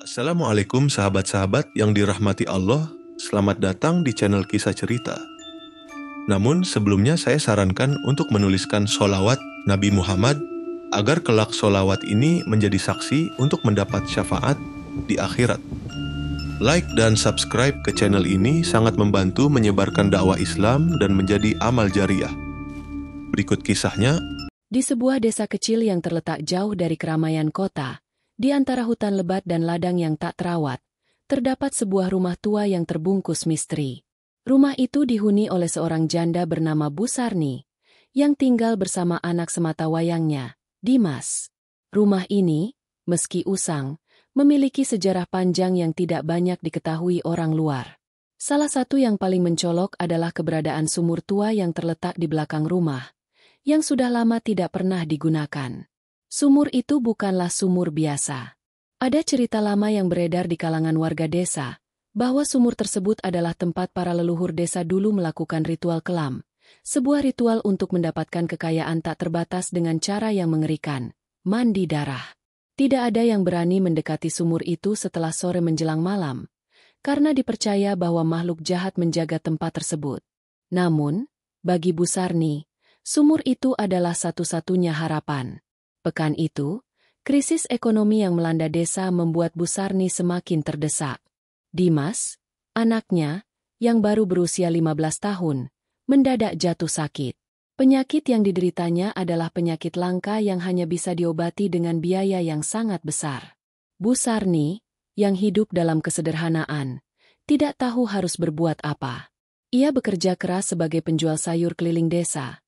Assalamualaikum sahabat-sahabat yang dirahmati Allah, selamat datang di channel Kisah Cerita. Namun sebelumnya saya sarankan untuk menuliskan sholawat Nabi Muhammad agar kelak sholawat ini menjadi saksi untuk mendapat syafaat di akhirat. Like dan subscribe ke channel ini sangat membantu menyebarkan dakwah Islam dan menjadi amal jariah. Berikut kisahnya. Di sebuah desa kecil yang terletak jauh dari keramaian kota, di antara hutan lebat dan ladang yang tak terawat, terdapat sebuah rumah tua yang terbungkus misteri. Rumah itu dihuni oleh seorang janda bernama Bu Sarni, yang tinggal bersama anak sematawayangnya, Dimas. Rumah ini, meski usang, memiliki sejarah panjang yang tidak banyak diketahui orang luar. Salah satu yang paling mencolok adalah keberadaan sumur tua yang terletak di belakang rumah, yang sudah lama tidak pernah digunakan. Sumur itu bukanlah sumur biasa. Ada cerita lama yang beredar di kalangan warga desa, bahwa sumur tersebut adalah tempat para leluhur desa dulu melakukan ritual kelam, sebuah ritual untuk mendapatkan kekayaan tak terbatas dengan cara yang mengerikan, mandi darah. Tidak ada yang berani mendekati sumur itu setelah sore menjelang malam, karena dipercaya bahwa makhluk jahat menjaga tempat tersebut. Namun, bagi Bu Sarni, sumur itu adalah satu-satunya harapan. Pekan itu, krisis ekonomi yang melanda desa membuat Bu Sarni semakin terdesak. Dimas, anaknya, yang baru berusia 15 tahun, mendadak jatuh sakit. Penyakit yang dideritanya adalah penyakit langka yang hanya bisa diobati dengan biaya yang sangat besar. Bu Sarni, yang hidup dalam kesederhanaan, tidak tahu harus berbuat apa. Ia bekerja keras sebagai penjual sayur keliling desa,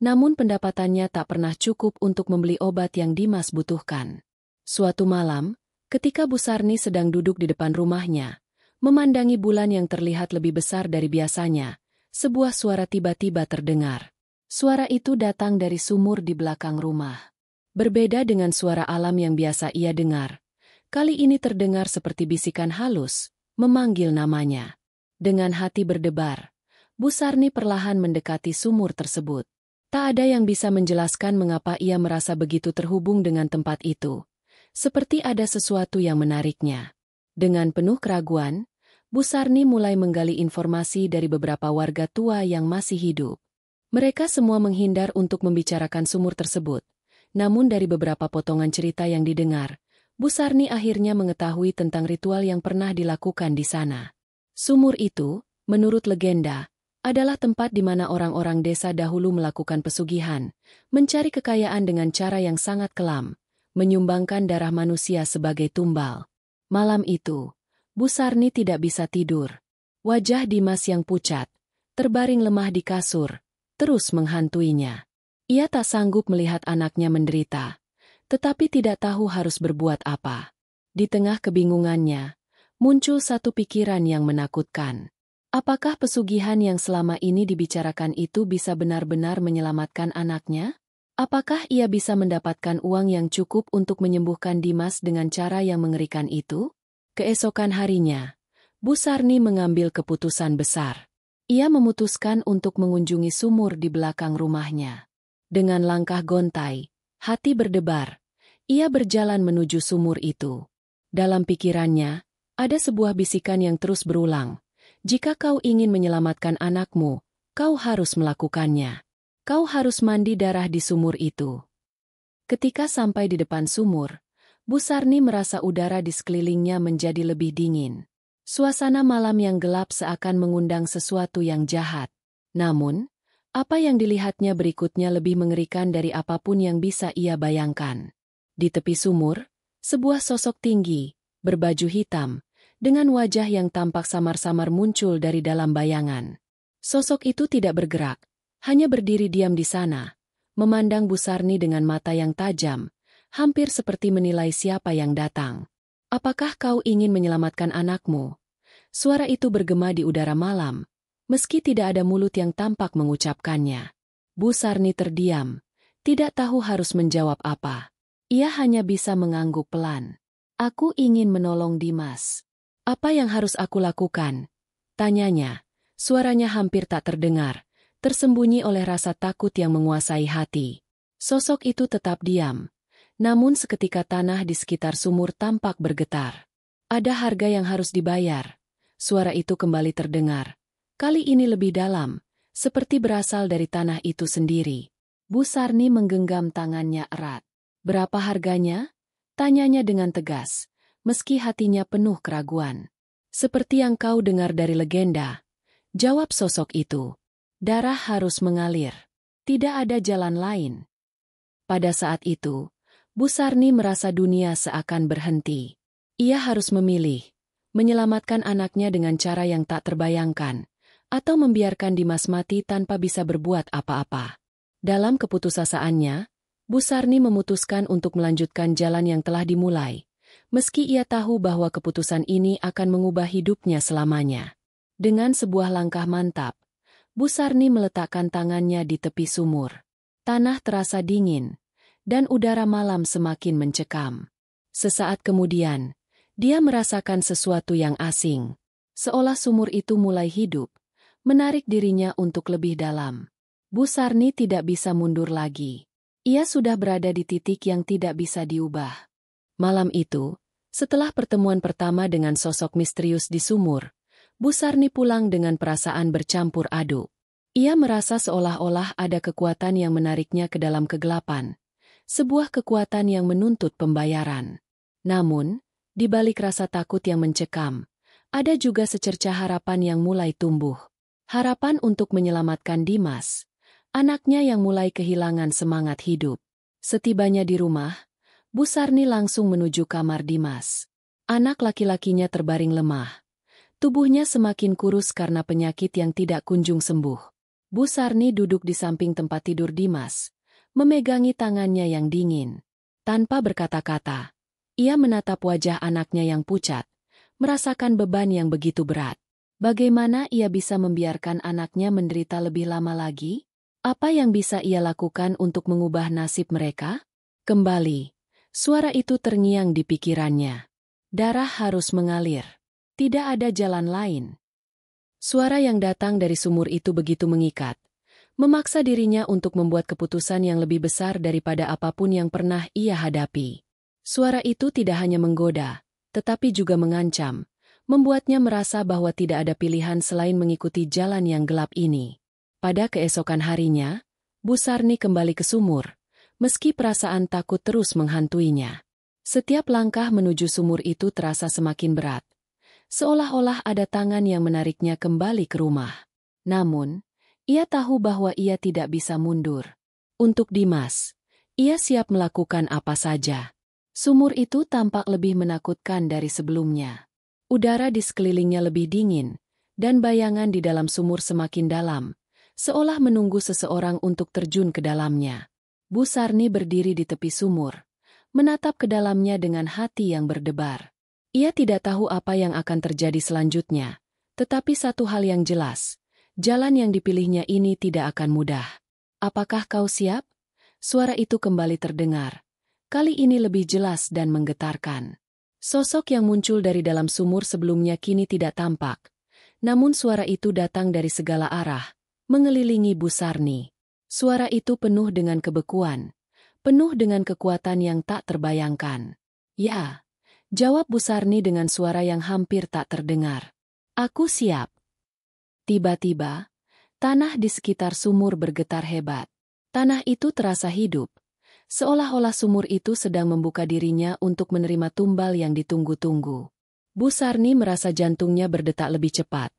namun pendapatannya tak pernah cukup untuk membeli obat yang Dimas butuhkan. Suatu malam, ketika Bu Sarni sedang duduk di depan rumahnya, memandangi bulan yang terlihat lebih besar dari biasanya, sebuah suara tiba-tiba terdengar. Suara itu datang dari sumur di belakang rumah. Berbeda dengan suara alam yang biasa ia dengar, kali ini terdengar seperti bisikan halus, memanggil namanya. Dengan hati berdebar, Bu Sarni perlahan mendekati sumur tersebut. Tak ada yang bisa menjelaskan mengapa ia merasa begitu terhubung dengan tempat itu. Seperti ada sesuatu yang menariknya. Dengan penuh keraguan, Bu Sarni mulai menggali informasi dari beberapa warga tua yang masih hidup. Mereka semua menghindar untuk membicarakan sumur tersebut. Namun dari beberapa potongan cerita yang didengar, Bu Sarni akhirnya mengetahui tentang ritual yang pernah dilakukan di sana. Sumur itu, menurut legenda, adalah tempat di mana orang-orang desa dahulu melakukan pesugihan, mencari kekayaan dengan cara yang sangat kelam, menyumbangkan darah manusia sebagai tumbal. Malam itu, Bu Sarni tidak bisa tidur. Wajah Dimas yang pucat, terbaring lemah di kasur, terus menghantuinya. Ia tak sanggup melihat anaknya menderita, tetapi tidak tahu harus berbuat apa. Di tengah kebingungannya, muncul satu pikiran yang menakutkan. Apakah pesugihan yang selama ini dibicarakan itu bisa benar-benar menyelamatkan anaknya? Apakah ia bisa mendapatkan uang yang cukup untuk menyembuhkan Dimas dengan cara yang mengerikan itu? Keesokan harinya, Bu Sarni mengambil keputusan besar. Ia memutuskan untuk mengunjungi sumur di belakang rumahnya. Dengan langkah gontai, hati berdebar, ia berjalan menuju sumur itu. Dalam pikirannya, ada sebuah bisikan yang terus berulang. Jika kau ingin menyelamatkan anakmu, kau harus melakukannya. Kau harus mandi darah di sumur itu. Ketika sampai di depan sumur, Bu Sarni merasa udara di sekelilingnya menjadi lebih dingin. Suasana malam yang gelap seakan mengundang sesuatu yang jahat. Namun, apa yang dilihatnya berikutnya lebih mengerikan dari apapun yang bisa ia bayangkan. Di tepi sumur, sebuah sosok tinggi, berbaju hitam, dengan wajah yang tampak samar-samar muncul dari dalam bayangan. Sosok itu tidak bergerak, hanya berdiri diam di sana, memandang Bu Sarni dengan mata yang tajam, hampir seperti menilai siapa yang datang. Apakah kau ingin menyelamatkan anakmu? Suara itu bergema di udara malam, meski tidak ada mulut yang tampak mengucapkannya. Bu Sarni terdiam, tidak tahu harus menjawab apa. Ia hanya bisa mengangguk pelan. Aku ingin menolong Dimas. Apa yang harus aku lakukan? Tanyanya. Suaranya hampir tak terdengar, tersembunyi oleh rasa takut yang menguasai hati. Sosok itu tetap diam. Namun seketika tanah di sekitar sumur tampak bergetar. Ada harga yang harus dibayar. Suara itu kembali terdengar. Kali ini lebih dalam, seperti berasal dari tanah itu sendiri. Bu Sarni menggenggam tangannya erat. Berapa harganya? Tanyanya dengan tegas, meski hatinya penuh keraguan. Seperti yang kau dengar dari legenda, jawab sosok itu. Darah harus mengalir. Tidak ada jalan lain. Pada saat itu, Bu Sarni merasa dunia seakan berhenti. Ia harus memilih, menyelamatkan anaknya dengan cara yang tak terbayangkan, atau membiarkan Dimas mati tanpa bisa berbuat apa-apa. Dalam keputusasaannya, Bu Sarni memutuskan untuk melanjutkan jalan yang telah dimulai, meski ia tahu bahwa keputusan ini akan mengubah hidupnya selamanya. Dengan sebuah langkah mantap, Bu Sarni meletakkan tangannya di tepi sumur. Tanah terasa dingin, dan udara malam semakin mencekam. Sesaat kemudian, dia merasakan sesuatu yang asing. Seolah sumur itu mulai hidup, menarik dirinya untuk lebih dalam. Bu Sarni tidak bisa mundur lagi. Ia sudah berada di titik yang tidak bisa diubah. Malam itu, setelah pertemuan pertama dengan sosok misterius di sumur, Bu Sarni pulang dengan perasaan bercampur aduk. Ia merasa seolah-olah ada kekuatan yang menariknya ke dalam kegelapan. Sebuah kekuatan yang menuntut pembayaran. Namun, di balik rasa takut yang mencekam, ada juga secercah harapan yang mulai tumbuh. Harapan untuk menyelamatkan Dimas, anaknya yang mulai kehilangan semangat hidup. Setibanya di rumah, Bu Sarni langsung menuju kamar Dimas. Anak laki-lakinya terbaring lemah. Tubuhnya semakin kurus karena penyakit yang tidak kunjung sembuh. Bu Sarni duduk di samping tempat tidur Dimas, memegangi tangannya yang dingin. Tanpa berkata-kata, ia menatap wajah anaknya yang pucat, merasakan beban yang begitu berat. Bagaimana ia bisa membiarkan anaknya menderita lebih lama lagi? Apa yang bisa ia lakukan untuk mengubah nasib mereka? Kembali, suara itu terngiang di pikirannya. Darah harus mengalir. Tidak ada jalan lain. Suara yang datang dari sumur itu begitu mengikat, memaksa dirinya untuk membuat keputusan yang lebih besar daripada apapun yang pernah ia hadapi. Suara itu tidak hanya menggoda, tetapi juga mengancam, membuatnya merasa bahwa tidak ada pilihan selain mengikuti jalan yang gelap ini. Pada keesokan harinya, Bu Sarni kembali ke sumur, meski perasaan takut terus menghantuinya. Setiap langkah menuju sumur itu terasa semakin berat, seolah-olah ada tangan yang menariknya kembali ke rumah. Namun, ia tahu bahwa ia tidak bisa mundur. Untuk Dimas, ia siap melakukan apa saja. Sumur itu tampak lebih menakutkan dari sebelumnya. Udara di sekelilingnya lebih dingin, dan bayangan di dalam sumur semakin dalam, seolah menunggu seseorang untuk terjun ke dalamnya. Bu Sarni berdiri di tepi sumur, menatap ke dalamnya dengan hati yang berdebar. Ia tidak tahu apa yang akan terjadi selanjutnya, tetapi satu hal yang jelas, jalan yang dipilihnya ini tidak akan mudah. Apakah kau siap? Suara itu kembali terdengar. Kali ini lebih jelas dan menggetarkan. Sosok yang muncul dari dalam sumur sebelumnya kini tidak tampak. Namun suara itu datang dari segala arah, mengelilingi Bu Sarni. Suara itu penuh dengan kebekuan, penuh dengan kekuatan yang tak terbayangkan. Ya, jawab Bu Sarni dengan suara yang hampir tak terdengar. Aku siap. Tiba-tiba, tanah di sekitar sumur bergetar hebat. Tanah itu terasa hidup, seolah-olah sumur itu sedang membuka dirinya untuk menerima tumbal yang ditunggu-tunggu. Bu Sarni merasa jantungnya berdetak lebih cepat.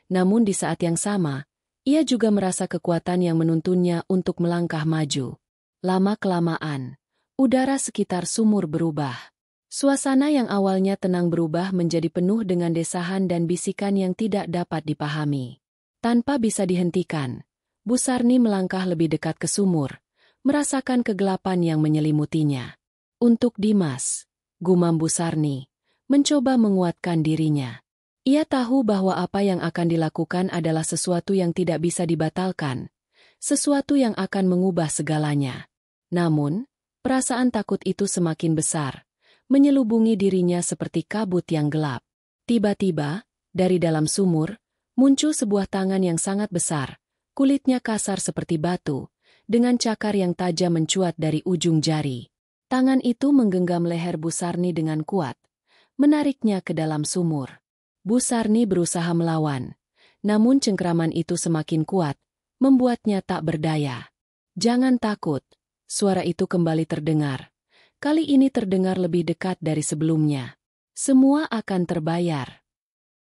Namun di saat yang sama, ia juga merasa kekuatan yang menuntunnya untuk melangkah maju. Lama-kelamaan, udara sekitar sumur berubah. Suasana yang awalnya tenang berubah menjadi penuh dengan desahan dan bisikan yang tidak dapat dipahami. Tanpa bisa dihentikan, Bu Sarni melangkah lebih dekat ke sumur, merasakan kegelapan yang menyelimutinya. Untuk Dimas, gumam Bu Sarni, mencoba menguatkan dirinya. Ia tahu bahwa apa yang akan dilakukan adalah sesuatu yang tidak bisa dibatalkan, sesuatu yang akan mengubah segalanya. Namun, perasaan takut itu semakin besar, menyelubungi dirinya seperti kabut yang gelap. Tiba-tiba, dari dalam sumur, muncul sebuah tangan yang sangat besar, kulitnya kasar seperti batu, dengan cakar yang tajam mencuat dari ujung jari. Tangan itu menggenggam leher Bu Sarni dengan kuat, menariknya ke dalam sumur. Bu Sarni berusaha melawan, namun cengkraman itu semakin kuat, membuatnya tak berdaya. "Jangan takut," suara itu kembali terdengar. Kali ini terdengar lebih dekat dari sebelumnya. "Semua akan terbayar."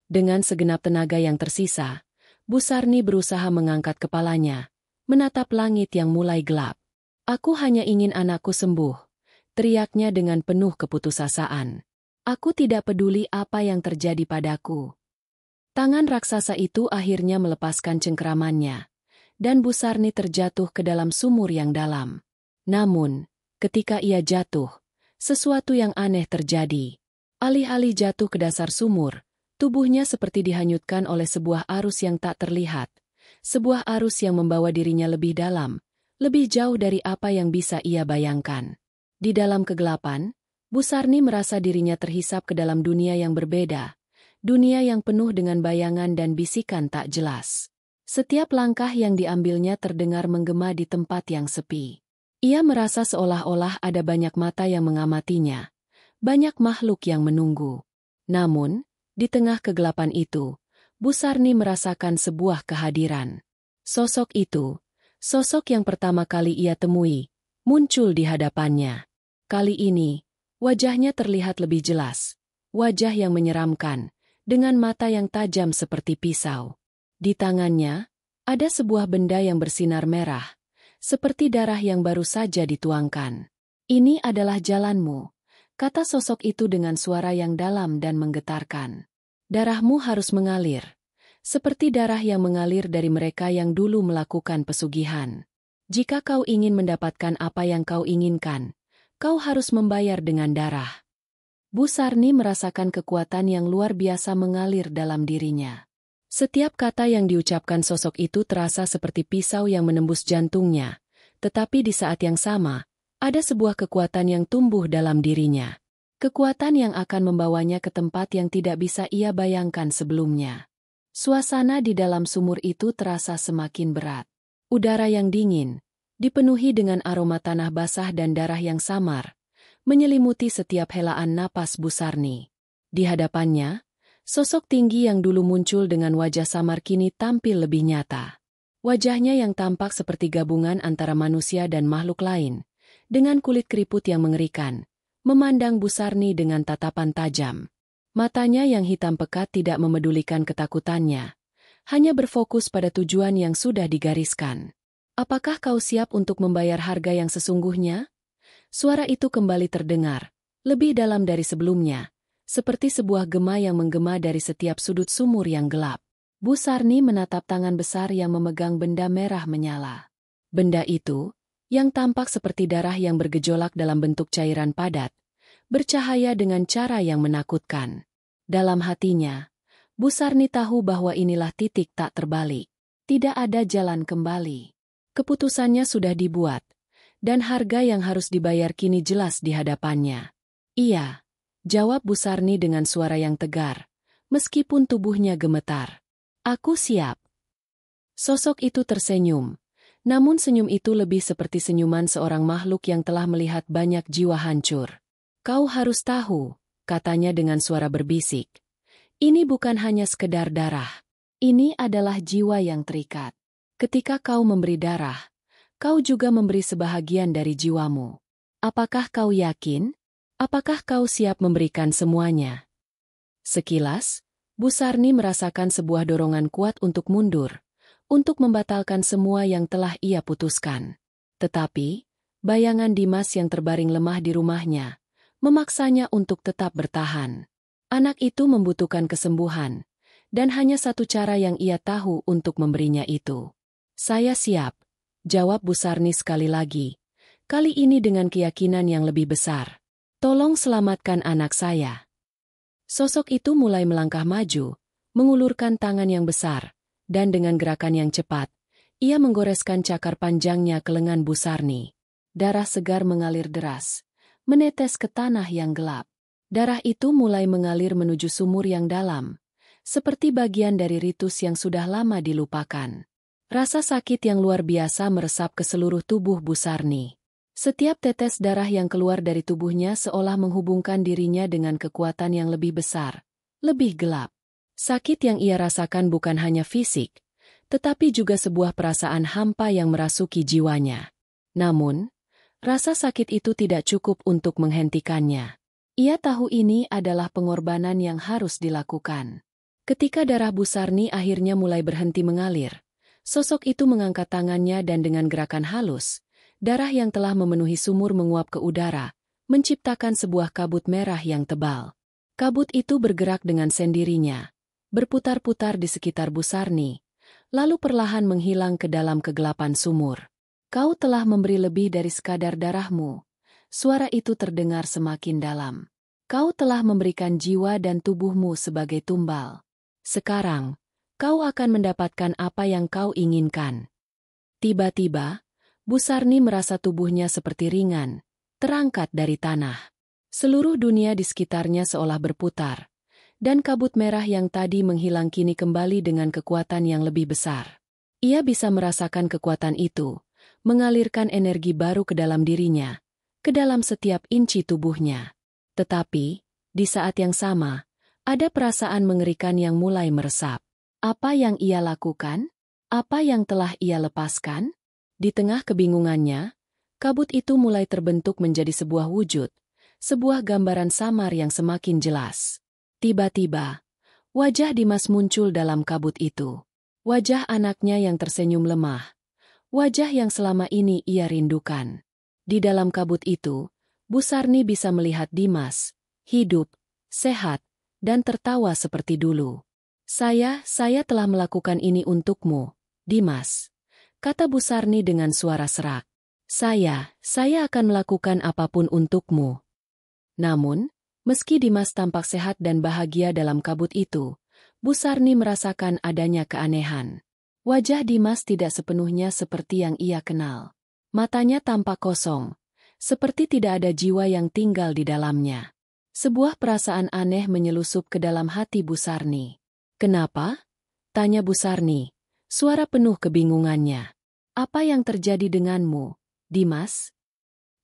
Dengan segenap tenaga yang tersisa, Bu Sarni berusaha mengangkat kepalanya, menatap langit yang mulai gelap. "Aku hanya ingin anakku sembuh," teriaknya dengan penuh keputusasaan. "Aku tidak peduli apa yang terjadi padaku." Tangan raksasa itu akhirnya melepaskan cengkramannya, dan Bu Sarni terjatuh ke dalam sumur yang dalam. Namun, ketika ia jatuh, sesuatu yang aneh terjadi. Alih-alih jatuh ke dasar sumur, tubuhnya seperti dihanyutkan oleh sebuah arus yang tak terlihat. Sebuah arus yang membawa dirinya lebih dalam, lebih jauh dari apa yang bisa ia bayangkan. Di dalam kegelapan, Bu Sarni merasa dirinya terhisap ke dalam dunia yang berbeda. Dunia yang penuh dengan bayangan dan bisikan tak jelas. Setiap langkah yang diambilnya terdengar menggema di tempat yang sepi. Ia merasa seolah-olah ada banyak mata yang mengamatinya. Banyak makhluk yang menunggu. Namun, di tengah kegelapan itu, Bu Sarni merasakan sebuah kehadiran. Sosok itu, sosok yang pertama kali ia temui, muncul di hadapannya. Kali ini, wajahnya terlihat lebih jelas. Wajah yang menyeramkan, dengan mata yang tajam seperti pisau. Di tangannya, ada sebuah benda yang bersinar merah, seperti darah yang baru saja dituangkan. "Ini adalah jalanmu," kata sosok itu dengan suara yang dalam dan menggetarkan. "Darahmu harus mengalir, seperti darah yang mengalir dari mereka yang dulu melakukan pesugihan. Jika kau ingin mendapatkan apa yang kau inginkan, kau harus membayar dengan darah." Bu Sarni merasakan kekuatan yang luar biasa mengalir dalam dirinya. Setiap kata yang diucapkan sosok itu terasa seperti pisau yang menembus jantungnya, tetapi di saat yang sama, ada sebuah kekuatan yang tumbuh dalam dirinya. Kekuatan yang akan membawanya ke tempat yang tidak bisa ia bayangkan sebelumnya. Suasana di dalam sumur itu terasa semakin berat. Udara yang dingin, dipenuhi dengan aroma tanah basah dan darah yang samar, menyelimuti setiap helaan napas Bu Sarni. Di hadapannya, sosok tinggi yang dulu muncul dengan wajah samar kini tampil lebih nyata. Wajahnya yang tampak seperti gabungan antara manusia dan makhluk lain, dengan kulit keriput yang mengerikan, memandang Bu Sarni dengan tatapan tajam. Matanya yang hitam pekat tidak memedulikan ketakutannya, hanya berfokus pada tujuan yang sudah digariskan. "Apakah kau siap untuk membayar harga yang sesungguhnya?" Suara itu kembali terdengar, lebih dalam dari sebelumnya, seperti sebuah gema yang menggema dari setiap sudut sumur yang gelap. Bu Sarni menatap tangan besar yang memegang benda merah menyala. Benda itu, yang tampak seperti darah yang bergejolak dalam bentuk cairan padat, bercahaya dengan cara yang menakutkan. Dalam hatinya, Bu Sarni tahu bahwa inilah titik tak terbalik. Tidak ada jalan kembali. Keputusannya sudah dibuat, dan harga yang harus dibayar kini jelas di hadapannya. "Iya," jawab Bu Sarni dengan suara yang tegar, meskipun tubuhnya gemetar. "Aku siap." Sosok itu tersenyum, namun senyum itu lebih seperti senyuman seorang makhluk yang telah melihat banyak jiwa hancur. "Kau harus tahu," katanya dengan suara berbisik. "Ini bukan hanya sekedar darah. Ini adalah jiwa yang terikat. Ketika kau memberi darah, kau juga memberi sebahagian dari jiwamu. Apakah kau yakin? Apakah kau siap memberikan semuanya?" Sekilas, Bu Sarni merasakan sebuah dorongan kuat untuk mundur, untuk membatalkan semua yang telah ia putuskan. Tetapi, bayangan Dimas yang terbaring lemah di rumahnya, memaksanya untuk tetap bertahan. Anak itu membutuhkan kesembuhan, dan hanya satu cara yang ia tahu untuk memberinya itu. "Saya siap," jawab Bu Sarni sekali lagi, kali ini dengan keyakinan yang lebih besar. "Tolong selamatkan anak saya." Sosok itu mulai melangkah maju, mengulurkan tangan yang besar, dan dengan gerakan yang cepat, ia menggoreskan cakar panjangnya ke lengan Bu Sarni. Darah segar mengalir deras, menetes ke tanah yang gelap. Darah itu mulai mengalir menuju sumur yang dalam, seperti bagian dari ritus yang sudah lama dilupakan. Rasa sakit yang luar biasa meresap ke seluruh tubuh Bu Sarni. Setiap tetes darah yang keluar dari tubuhnya seolah menghubungkan dirinya dengan kekuatan yang lebih besar, lebih gelap. Sakit yang ia rasakan bukan hanya fisik, tetapi juga sebuah perasaan hampa yang merasuki jiwanya. Namun, rasa sakit itu tidak cukup untuk menghentikannya. Ia tahu ini adalah pengorbanan yang harus dilakukan. Ketika darah Bu Sarni akhirnya mulai berhenti mengalir, sosok itu mengangkat tangannya dan dengan gerakan halus, darah yang telah memenuhi sumur menguap ke udara, menciptakan sebuah kabut merah yang tebal. Kabut itu bergerak dengan sendirinya, berputar-putar di sekitar Bu Sarni, lalu perlahan menghilang ke dalam kegelapan sumur. Kau telah memberi lebih dari sekadar darahmu. Suara itu terdengar semakin dalam. Kau telah memberikan jiwa dan tubuhmu sebagai tumbal. Sekarang, kau akan mendapatkan apa yang kau inginkan. Tiba-tiba, Bu Sarni merasa tubuhnya seperti ringan, terangkat dari tanah. Seluruh dunia di sekitarnya seolah berputar, dan kabut merah yang tadi menghilang kini kembali dengan kekuatan yang lebih besar. Ia bisa merasakan kekuatan itu, mengalirkan energi baru ke dalam dirinya, ke dalam setiap inci tubuhnya. Tetapi, di saat yang sama, ada perasaan mengerikan yang mulai meresap. Apa yang ia lakukan? Apa yang telah ia lepaskan? Di tengah kebingungannya, kabut itu mulai terbentuk menjadi sebuah wujud, sebuah gambaran samar yang semakin jelas. Tiba-tiba, wajah Dimas muncul dalam kabut itu. Wajah anaknya yang tersenyum lemah. Wajah yang selama ini ia rindukan. Di dalam kabut itu, Bu Sarni bisa melihat Dimas, hidup, sehat, dan tertawa seperti dulu. Saya telah melakukan ini untukmu, Dimas, kata Bu Sarni dengan suara serak. Saya akan melakukan apapun untukmu. Namun, meski Dimas tampak sehat dan bahagia dalam kabut itu, Bu Sarni merasakan adanya keanehan. Wajah Dimas tidak sepenuhnya seperti yang ia kenal. Matanya tampak kosong, seperti tidak ada jiwa yang tinggal di dalamnya. Sebuah perasaan aneh menyelusup ke dalam hati Bu Sarni. Kenapa? Tanya Bu Sarni, suara penuh kebingungannya. Apa yang terjadi denganmu, Dimas?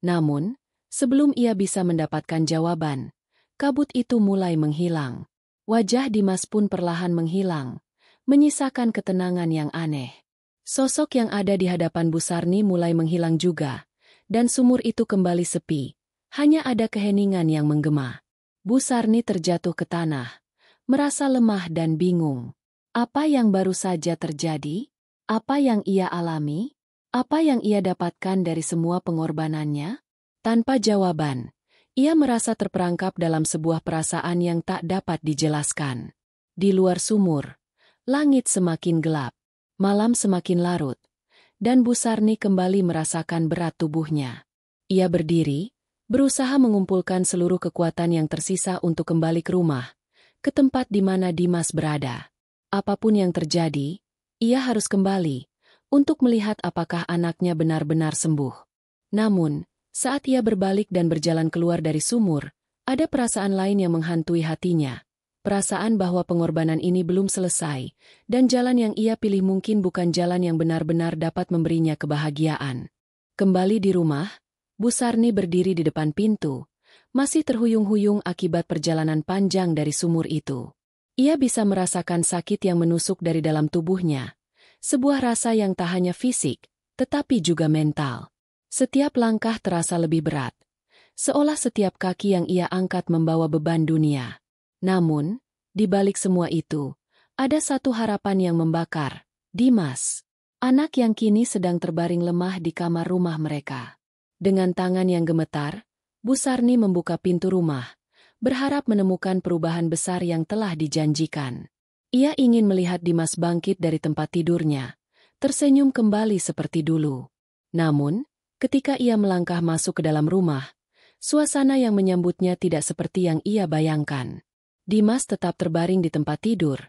Namun, sebelum ia bisa mendapatkan jawaban, kabut itu mulai menghilang. Wajah Dimas pun perlahan menghilang, menyisakan ketenangan yang aneh. Sosok yang ada di hadapan Bu Sarni mulai menghilang juga, dan sumur itu kembali sepi, hanya ada keheningan yang menggema. Bu Sarni terjatuh ke tanah, merasa lemah dan bingung. Apa yang baru saja terjadi? Apa yang ia alami? Apa yang ia dapatkan dari semua pengorbanannya? Tanpa jawaban, ia merasa terperangkap dalam sebuah perasaan yang tak dapat dijelaskan. Di luar sumur, langit semakin gelap, malam semakin larut, dan Bu Sarni kembali merasakan berat tubuhnya. Ia berdiri, berusaha mengumpulkan seluruh kekuatan yang tersisa untuk kembali ke rumah, ke tempat di mana Dimas berada. Apapun yang terjadi, ia harus kembali, untuk melihat apakah anaknya benar-benar sembuh. Namun, saat ia berbalik dan berjalan keluar dari sumur, ada perasaan lain yang menghantui hatinya. Perasaan bahwa pengorbanan ini belum selesai, dan jalan yang ia pilih mungkin bukan jalan yang benar-benar dapat memberinya kebahagiaan. Kembali di rumah, Bu Sarni berdiri di depan pintu, masih terhuyung-huyung akibat perjalanan panjang dari sumur itu. Ia bisa merasakan sakit yang menusuk dari dalam tubuhnya, sebuah rasa yang tak hanya fisik, tetapi juga mental. Setiap langkah terasa lebih berat, seolah setiap kaki yang ia angkat membawa beban dunia. Namun, di balik semua itu, ada satu harapan yang membakar, Dimas. Anak yang kini sedang terbaring lemah di kamar rumah mereka. Dengan tangan yang gemetar, Bu Sarni membuka pintu rumah, berharap menemukan perubahan besar yang telah dijanjikan. Ia ingin melihat Dimas bangkit dari tempat tidurnya, tersenyum kembali seperti dulu. Namun, ketika ia melangkah masuk ke dalam rumah, suasana yang menyambutnya tidak seperti yang ia bayangkan. Dimas tetap terbaring di tempat tidur,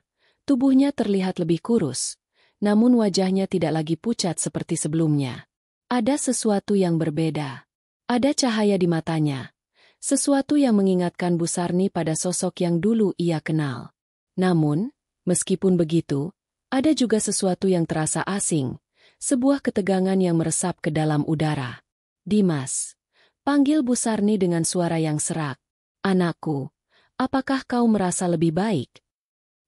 tubuhnya terlihat lebih kurus, namun wajahnya tidak lagi pucat seperti sebelumnya. Ada sesuatu yang berbeda. Ada cahaya di matanya, sesuatu yang mengingatkan Bu Sarni pada sosok yang dulu ia kenal. Namun, meskipun begitu, ada juga sesuatu yang terasa asing, sebuah ketegangan yang meresap ke dalam udara. Dimas, panggil Bu Sarni dengan suara yang serak. Anakku, apakah kau merasa lebih baik?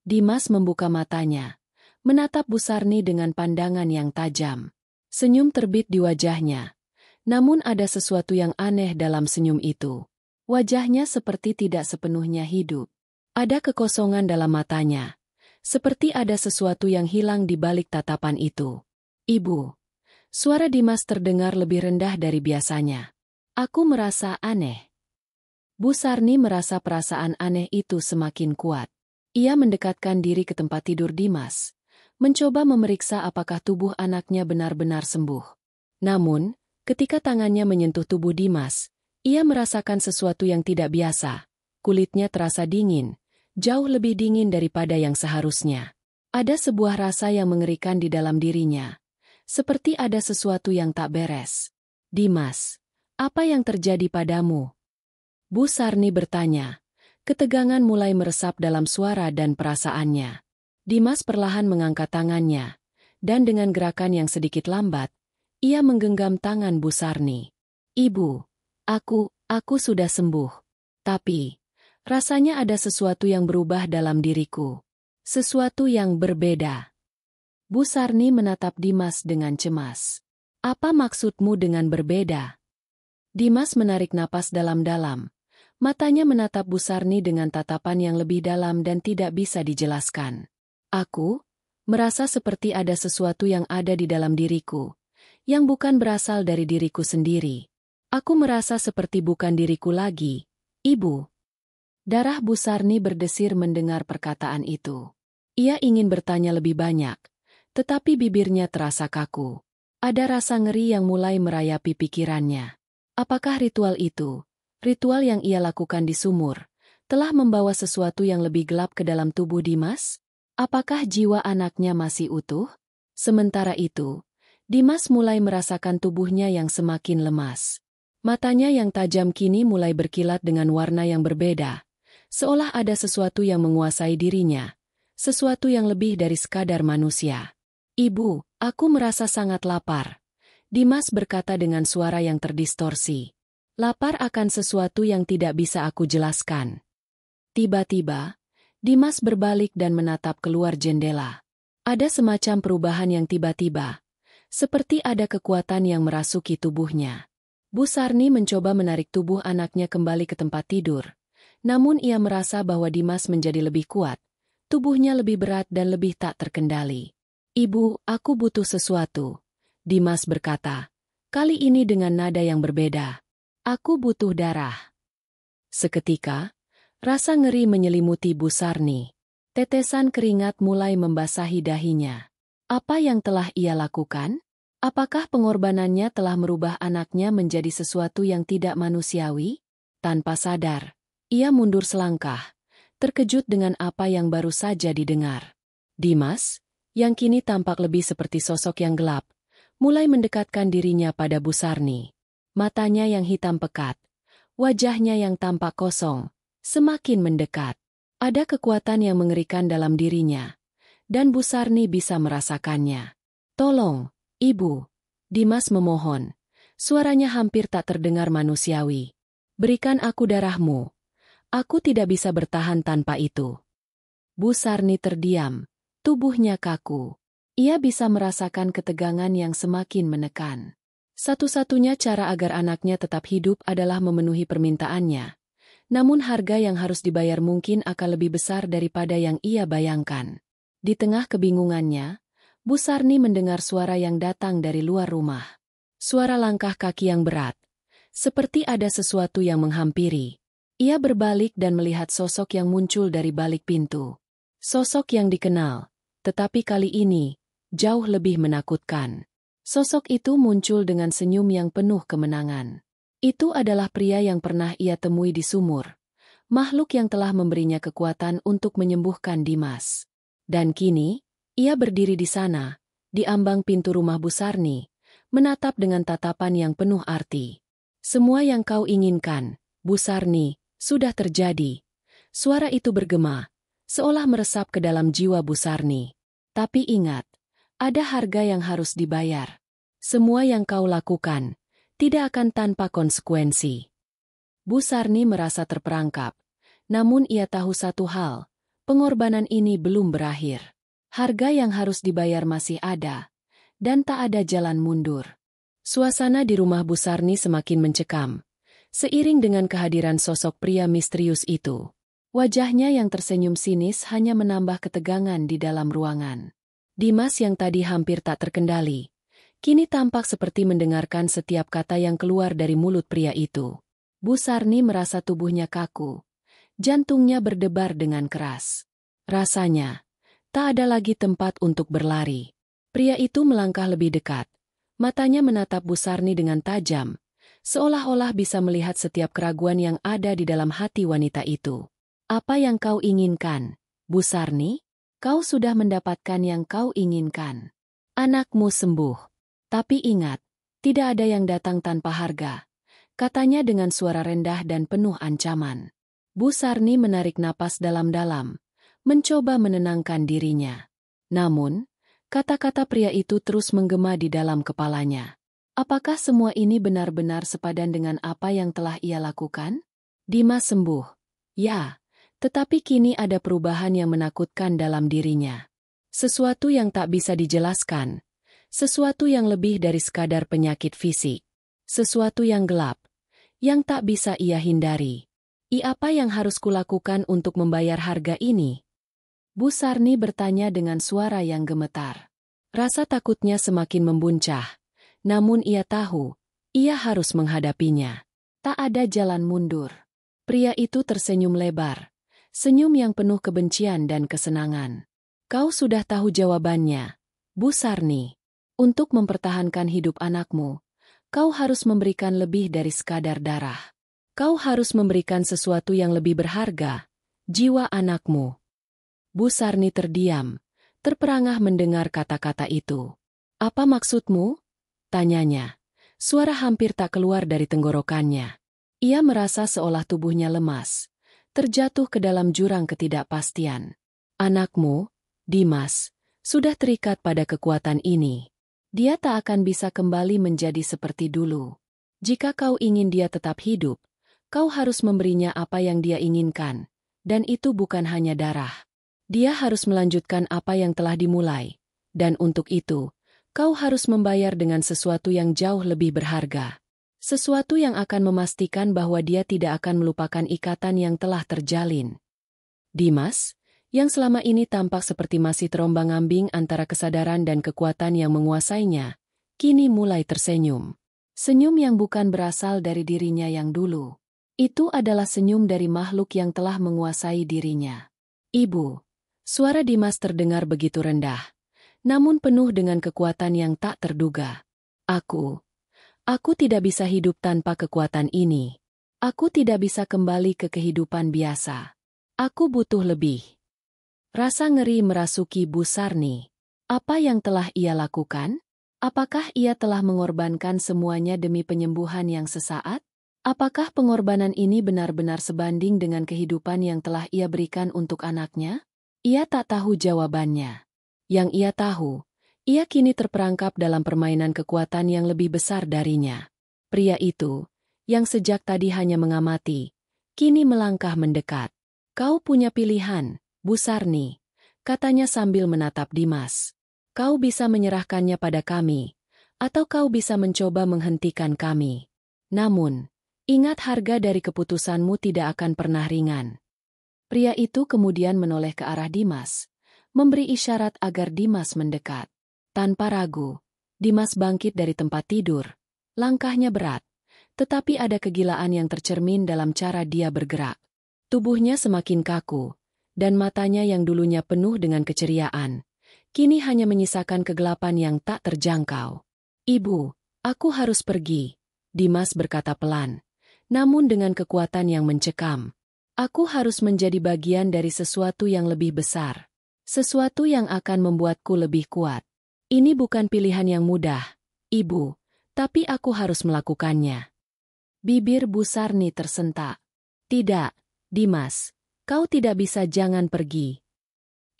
Dimas membuka matanya, menatap Bu Sarni dengan pandangan yang tajam. Senyum terbit di wajahnya. Namun ada sesuatu yang aneh dalam senyum itu. Wajahnya seperti tidak sepenuhnya hidup. Ada kekosongan dalam matanya. Seperti ada sesuatu yang hilang di balik tatapan itu. Ibu. Suara Dimas terdengar lebih rendah dari biasanya. Aku merasa aneh. Bu Sarni merasa perasaan aneh itu semakin kuat. Ia mendekatkan diri ke tempat tidur Dimas. Mencoba memeriksa apakah tubuh anaknya benar-benar sembuh. Namun, ketika tangannya menyentuh tubuh Dimas, ia merasakan sesuatu yang tidak biasa. Kulitnya terasa dingin, jauh lebih dingin daripada yang seharusnya. Ada sebuah rasa yang mengerikan di dalam dirinya. Seperti ada sesuatu yang tak beres. Dimas, apa yang terjadi padamu? Bu Sarni bertanya. Ketegangan mulai meresap dalam suara dan perasaannya. Dimas perlahan mengangkat tangannya, dan dengan gerakan yang sedikit lambat, ia menggenggam tangan Bu Sarni. Ibu, aku sudah sembuh. Tapi, rasanya ada sesuatu yang berubah dalam diriku. Sesuatu yang berbeda. Bu Sarni menatap Dimas dengan cemas. Apa maksudmu dengan berbeda? Dimas menarik napas dalam-dalam. Matanya menatap Bu Sarni dengan tatapan yang lebih dalam dan tidak bisa dijelaskan. Aku merasa seperti ada sesuatu yang ada di dalam diriku, yang bukan berasal dari diriku sendiri. Aku merasa seperti bukan diriku lagi, Ibu. Darah Bu Sarni berdesir mendengar perkataan itu. Ia ingin bertanya lebih banyak, tetapi bibirnya terasa kaku. Ada rasa ngeri yang mulai merayapi pikirannya. Apakah ritual itu, ritual yang ia lakukan di sumur, telah membawa sesuatu yang lebih gelap ke dalam tubuh Dimas? Apakah jiwa anaknya masih utuh? Sementara itu, Dimas mulai merasakan tubuhnya yang semakin lemas. Matanya yang tajam kini mulai berkilat dengan warna yang berbeda, seolah ada sesuatu yang menguasai dirinya, sesuatu yang lebih dari sekadar manusia. Ibu, aku merasa sangat lapar. Dimas berkata dengan suara yang terdistorsi. Lapar akan sesuatu yang tidak bisa aku jelaskan. Tiba-tiba, Dimas berbalik dan menatap keluar jendela. Ada semacam perubahan yang tiba-tiba, seperti ada kekuatan yang merasuki tubuhnya. Bu Sarni mencoba menarik tubuh anaknya kembali ke tempat tidur, namun ia merasa bahwa Dimas menjadi lebih kuat, tubuhnya lebih berat dan lebih tak terkendali. Ibu, aku butuh sesuatu, Dimas berkata, kali ini dengan nada yang berbeda. Aku butuh darah. Seketika, rasa ngeri menyelimuti Bu Sarni. Tetesan keringat mulai membasahi dahinya. Apa yang telah ia lakukan? Apakah pengorbanannya telah merubah anaknya menjadi sesuatu yang tidak manusiawi? Tanpa sadar, ia mundur selangkah, terkejut dengan apa yang baru saja didengar. Dimas, yang kini tampak lebih seperti sosok yang gelap, mulai mendekatkan dirinya pada Bu Sarni. Matanya yang hitam pekat, wajahnya yang tampak kosong, semakin mendekat. Ada kekuatan yang mengerikan dalam dirinya, dan Bu Sarni bisa merasakannya. Tolong, Ibu, Dimas memohon. Suaranya hampir tak terdengar manusiawi. Berikan aku darahmu. Aku tidak bisa bertahan tanpa itu. Bu Sarni terdiam, tubuhnya kaku. Ia bisa merasakan ketegangan yang semakin menekan. Satu-satunya cara agar anaknya tetap hidup adalah memenuhi permintaannya. Namun harga yang harus dibayar mungkin akan lebih besar daripada yang ia bayangkan. Di tengah kebingungannya, Bu Sarni mendengar suara yang datang dari luar rumah. Suara langkah kaki yang berat. Seperti ada sesuatu yang menghampiri. Ia berbalik dan melihat sosok yang muncul dari balik pintu. Sosok yang dikenal, tetapi kali ini, jauh lebih menakutkan. Sosok itu muncul dengan senyum yang penuh kemenangan. Itu adalah pria yang pernah ia temui di sumur. Makhluk yang telah memberinya kekuatan untuk menyembuhkan Dimas. Dan kini, ia berdiri di sana, di ambang pintu rumah Bu Sarni, menatap dengan tatapan yang penuh arti. Semua yang kau inginkan, Bu Sarni, sudah terjadi. Suara itu bergema, seolah meresap ke dalam jiwa Bu Sarni. Tapi ingat, ada harga yang harus dibayar. Semua yang kau lakukan, tidak akan tanpa konsekuensi. Bu Sarni merasa terperangkap. Namun ia tahu satu hal, pengorbanan ini belum berakhir. Harga yang harus dibayar masih ada, dan tak ada jalan mundur. Suasana di rumah Bu Sarni semakin mencekam, seiring dengan kehadiran sosok pria misterius itu. Wajahnya yang tersenyum sinis hanya menambah ketegangan di dalam ruangan. Dimas yang tadi hampir tak terkendali, kini tampak seperti mendengarkan setiap kata yang keluar dari mulut pria itu. Bu Sarni merasa tubuhnya kaku, jantungnya berdebar dengan keras. Rasanya, tak ada lagi tempat untuk berlari. Pria itu melangkah lebih dekat. Matanya menatap Bu Sarni dengan tajam, seolah-olah bisa melihat setiap keraguan yang ada di dalam hati wanita itu. Apa yang kau inginkan, Bu Sarni? Kau sudah mendapatkan yang kau inginkan. Anakmu sembuh. Tapi ingat, tidak ada yang datang tanpa harga, katanya dengan suara rendah dan penuh ancaman. Bu Sarni menarik napas dalam-dalam, mencoba menenangkan dirinya. Namun, kata-kata pria itu terus menggema di dalam kepalanya. Apakah semua ini benar-benar sepadan dengan apa yang telah ia lakukan? Dimas sembuh. Ya, tetapi kini ada perubahan yang menakutkan dalam dirinya. Sesuatu yang tak bisa dijelaskan. Sesuatu yang lebih dari sekadar penyakit fisik. Sesuatu yang gelap, yang tak bisa ia hindari. Apa yang harus kulakukan untuk membayar harga ini? Bu Sarni bertanya dengan suara yang gemetar. Rasa takutnya semakin membuncah, namun ia tahu, ia harus menghadapinya. Tak ada jalan mundur. Pria itu tersenyum lebar, senyum yang penuh kebencian dan kesenangan. Kau sudah tahu jawabannya, Bu Sarni. Untuk mempertahankan hidup anakmu, kau harus memberikan lebih dari sekadar darah. Kau harus memberikan sesuatu yang lebih berharga, jiwa anakmu. Bu Sarni terdiam, terperangah mendengar kata-kata itu. Apa maksudmu? Tanyanya. Suara hampir tak keluar dari tenggorokannya. Ia merasa seolah tubuhnya lemas, terjatuh ke dalam jurang ketidakpastian. Anakmu, Dimas, sudah terikat pada kekuatan ini. Dia tak akan bisa kembali menjadi seperti dulu. Jika kau ingin dia tetap hidup, kau harus memberinya apa yang dia inginkan, dan itu bukan hanya darah. Dia harus melanjutkan apa yang telah dimulai, dan untuk itu, kau harus membayar dengan sesuatu yang jauh lebih berharga. Sesuatu yang akan memastikan bahwa dia tidak akan melupakan ikatan yang telah terjalin. Dimas, yang selama ini tampak seperti masih terombang-ambing antara kesadaran dan kekuatan yang menguasainya, kini mulai tersenyum. Senyum yang bukan berasal dari dirinya yang dulu. Itu adalah senyum dari makhluk yang telah menguasai dirinya. Ibu, suara Dimas terdengar begitu rendah, namun penuh dengan kekuatan yang tak terduga. Aku tidak bisa hidup tanpa kekuatan ini. Aku tidak bisa kembali ke kehidupan biasa. Aku butuh lebih. Rasa ngeri merasuki Bu Sarni. Apa yang telah ia lakukan? Apakah ia telah mengorbankan semuanya demi penyembuhan yang sesaat? Apakah pengorbanan ini benar-benar sebanding dengan kehidupan yang telah ia berikan untuk anaknya? Ia tak tahu jawabannya. Yang ia tahu, ia kini terperangkap dalam permainan kekuatan yang lebih besar darinya. Pria itu, yang sejak tadi hanya mengamati, kini melangkah mendekat. Kau punya pilihan, Bu Sarni, katanya sambil menatap Dimas. Kau bisa menyerahkannya pada kami, atau kau bisa mencoba menghentikan kami. Namun, ingat harga dari keputusanmu tidak akan pernah ringan. Pria itu kemudian menoleh ke arah Dimas, memberi isyarat agar Dimas mendekat. Tanpa ragu, Dimas bangkit dari tempat tidur. Langkahnya berat, tetapi ada kegilaan yang tercermin dalam cara dia bergerak. Tubuhnya semakin kaku, dan matanya yang dulunya penuh dengan keceriaan, kini hanya menyisakan kegelapan yang tak terjangkau. Ibu, aku harus pergi, Dimas berkata pelan, namun dengan kekuatan yang mencekam. Aku harus menjadi bagian dari sesuatu yang lebih besar, sesuatu yang akan membuatku lebih kuat. Ini bukan pilihan yang mudah, Ibu, tapi aku harus melakukannya. Bibir Bu Sarni tersentak. Tidak, Dimas. Kau tidak bisa, jangan pergi.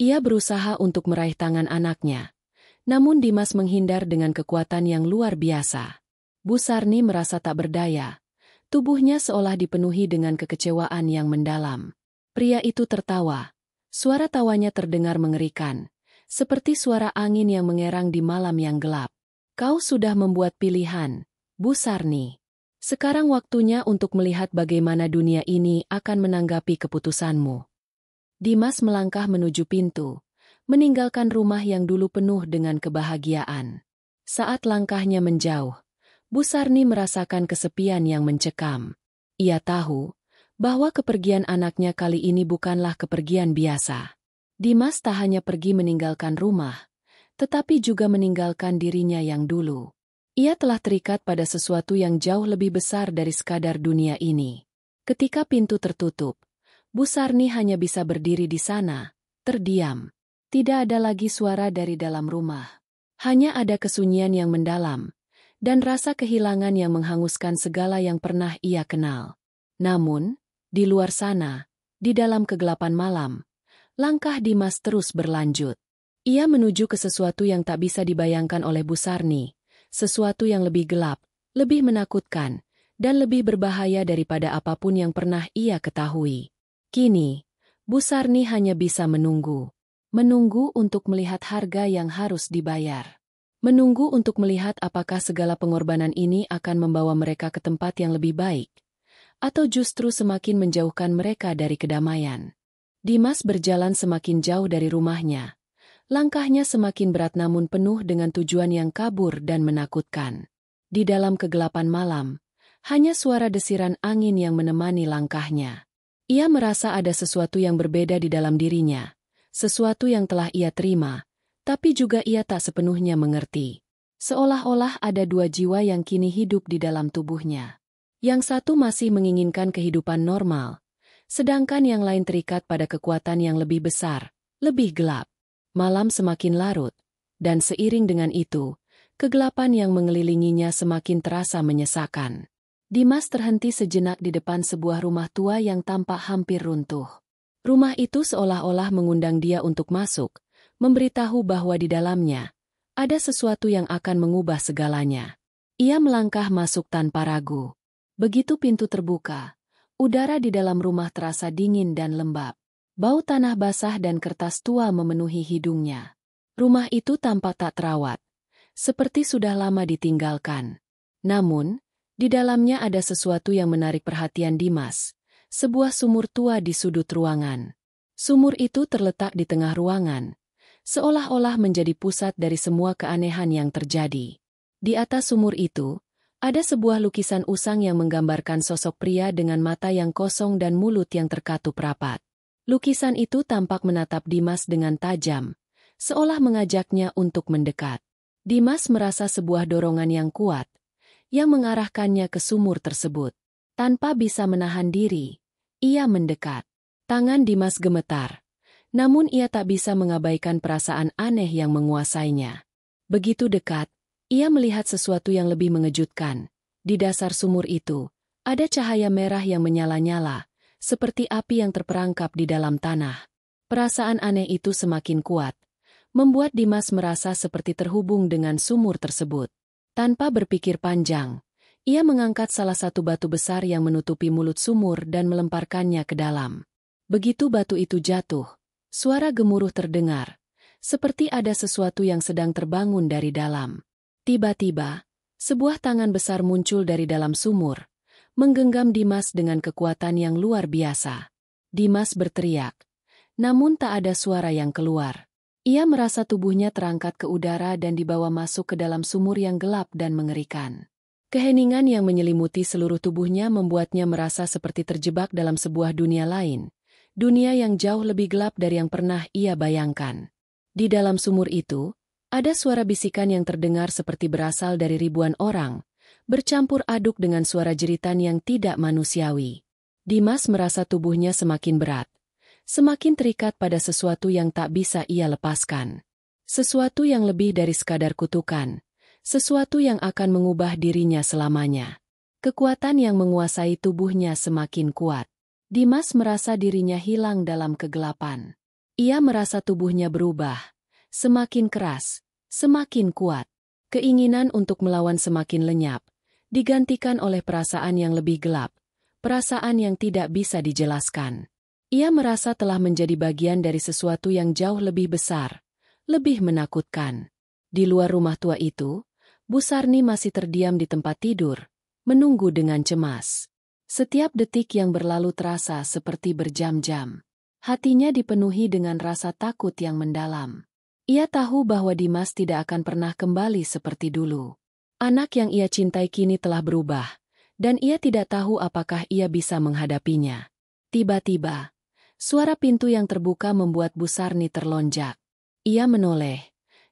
Ia berusaha untuk meraih tangan anaknya, namun Dimas menghindar dengan kekuatan yang luar biasa. Bu Sarni merasa tak berdaya. Tubuhnya seolah dipenuhi dengan kekecewaan yang mendalam. Pria itu tertawa. Suara tawanya terdengar mengerikan, seperti suara angin yang mengerang di malam yang gelap. Kau sudah membuat pilihan, Bu Sarni. Sekarang waktunya untuk melihat bagaimana dunia ini akan menanggapi keputusanmu. Dimas melangkah menuju pintu, meninggalkan rumah yang dulu penuh dengan kebahagiaan. Saat langkahnya menjauh, Bu Sarni merasakan kesepian yang mencekam. Ia tahu bahwa kepergian anaknya kali ini bukanlah kepergian biasa. Dimas tak hanya pergi meninggalkan rumah, tetapi juga meninggalkan dirinya yang dulu. Ia telah terikat pada sesuatu yang jauh lebih besar dari sekadar dunia ini. Ketika pintu tertutup, Bu Sarni hanya bisa berdiri di sana, terdiam. Tidak ada lagi suara dari dalam rumah. Hanya ada kesunyian yang mendalam, dan rasa kehilangan yang menghanguskan segala yang pernah ia kenal. Namun, di luar sana, di dalam kegelapan malam, langkah Dimas terus berlanjut. Ia menuju ke sesuatu yang tak bisa dibayangkan oleh Bu Sarni, sesuatu yang lebih gelap, lebih menakutkan, dan lebih berbahaya daripada apapun yang pernah ia ketahui. Kini, Bu Sarni hanya bisa menunggu. Menunggu untuk melihat harga yang harus dibayar. Menunggu untuk melihat apakah segala pengorbanan ini akan membawa mereka ke tempat yang lebih baik, atau justru semakin menjauhkan mereka dari kedamaian. Dimas berjalan semakin jauh dari rumahnya. Langkahnya semakin berat namun penuh dengan tujuan yang kabur dan menakutkan. Di dalam kegelapan malam, hanya suara desiran angin yang menemani langkahnya. Ia merasa ada sesuatu yang berbeda di dalam dirinya, sesuatu yang telah ia terima, tapi juga ia tak sepenuhnya mengerti. Seolah-olah ada dua jiwa yang kini hidup di dalam tubuhnya. Yang satu masih menginginkan kehidupan normal, sedangkan yang lain terikat pada kekuatan yang lebih besar, lebih gelap. Malam semakin larut, dan seiring dengan itu, kegelapan yang mengelilinginya semakin terasa menyesakan. Dimas terhenti sejenak di depan sebuah rumah tua yang tampak hampir runtuh. Rumah itu seolah-olah mengundang dia untuk masuk, memberitahu bahwa di dalamnya ada sesuatu yang akan mengubah segalanya. Ia melangkah masuk tanpa ragu. Begitu pintu terbuka, udara di dalam rumah terasa dingin dan lembab. Bau tanah basah dan kertas tua memenuhi hidungnya. Rumah itu tampak tak terawat, seperti sudah lama ditinggalkan. Namun, di dalamnya ada sesuatu yang menarik perhatian Dimas, sebuah sumur tua di sudut ruangan. Sumur itu terletak di tengah ruangan, seolah-olah menjadi pusat dari semua keanehan yang terjadi. Di atas sumur itu, ada sebuah lukisan usang yang menggambarkan sosok pria dengan mata yang kosong dan mulut yang terkatup rapat. Lukisan itu tampak menatap Dimas dengan tajam, seolah mengajaknya untuk mendekat. Dimas merasa sebuah dorongan yang kuat, yang mengarahkannya ke sumur tersebut. Tanpa bisa menahan diri, ia mendekat. Tangan Dimas gemetar, namun ia tak bisa mengabaikan perasaan aneh yang menguasainya. Begitu dekat, ia melihat sesuatu yang lebih mengejutkan. Di dasar sumur itu, ada cahaya merah yang menyala-nyala, seperti api yang terperangkap di dalam tanah. Perasaan aneh itu semakin kuat, membuat Dimas merasa seperti terhubung dengan sumur tersebut. Tanpa berpikir panjang, ia mengangkat salah satu batu besar yang menutupi mulut sumur dan melemparkannya ke dalam. Begitu batu itu jatuh, suara gemuruh terdengar, seperti ada sesuatu yang sedang terbangun dari dalam. Tiba-tiba, sebuah tangan besar muncul dari dalam sumur, menggenggam Dimas dengan kekuatan yang luar biasa. Dimas berteriak, namun tak ada suara yang keluar. Ia merasa tubuhnya terangkat ke udara dan dibawa masuk ke dalam sumur yang gelap dan mengerikan. Keheningan yang menyelimuti seluruh tubuhnya membuatnya merasa seperti terjebak dalam sebuah dunia lain. Dunia yang jauh lebih gelap dari yang pernah ia bayangkan. Di dalam sumur itu, ada suara bisikan yang terdengar seperti berasal dari ribuan orang, bercampur aduk dengan suara jeritan yang tidak manusiawi. Dimas merasa tubuhnya semakin berat, semakin terikat pada sesuatu yang tak bisa ia lepaskan. Sesuatu yang lebih dari sekadar kutukan, sesuatu yang akan mengubah dirinya selamanya. Kekuatan yang menguasai tubuhnya semakin kuat. Dimas merasa dirinya hilang dalam kegelapan. Ia merasa tubuhnya berubah, semakin keras, semakin kuat. Keinginan untuk melawan semakin lenyap, digantikan oleh perasaan yang lebih gelap, perasaan yang tidak bisa dijelaskan. Ia merasa telah menjadi bagian dari sesuatu yang jauh lebih besar, lebih menakutkan. Di luar rumah tua itu, Bu Sarni masih terdiam di tempat tidur, menunggu dengan cemas. Setiap detik yang berlalu terasa seperti berjam-jam. Hatinya dipenuhi dengan rasa takut yang mendalam. Ia tahu bahwa Dimas tidak akan pernah kembali seperti dulu. Anak yang ia cintai kini telah berubah, dan ia tidak tahu apakah ia bisa menghadapinya. Tiba-tiba, suara pintu yang terbuka membuat Bu Sarni terlonjak. Ia menoleh,